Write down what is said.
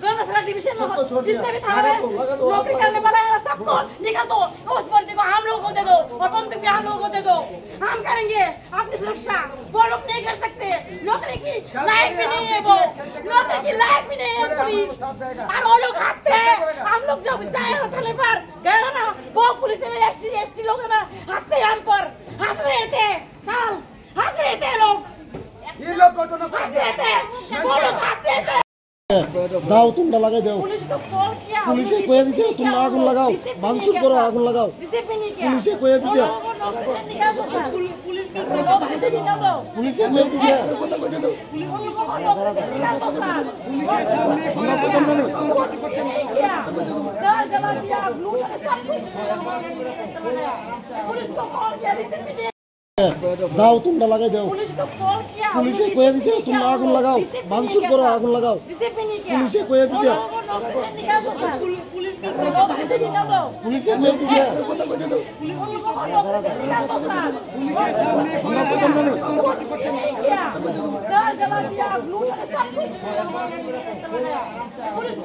Governor division जितने भी थाने नौकरी करने वाला है सबको निकाल दो, उस भर्ती को हम लोगों को दे दो और बंदूक भी हम लोगों को दे दो। हम करेंगे अपनी सुरक्षा, वो लोग नहीं कर सकते। नौकरी की लायक भी नहीं है, वो नौकरी की लायक भी नहीं है पुलिस। और वो लोग हंसते हैं, हम लोग जब जाए थाने पर गए ना, वो पुलिस में एसटी लोग ना हंसते हम पर, हंस रहे थे, हंस रहे थे लोग, ये लोग हंस रहे थे, वो लोग हंस रहे थे। যাও তোমরা লাগাই দাও পুলিশে কয়ে দিছে তোমরা আগুন লাগাও ভাঙচুর করো আগুন লাগাও পুলিশে কয়ে দিছে পুলিশে কয়ে দিছে যাও তোমরা লাগাই দাও পুলিশে কয়ে দিছে তোমরা আগুন লাগাও ভাঙচুর করো আগুন লাগাও পুলিশে কয়ে দিছে পুলিশে কয়ে দিছে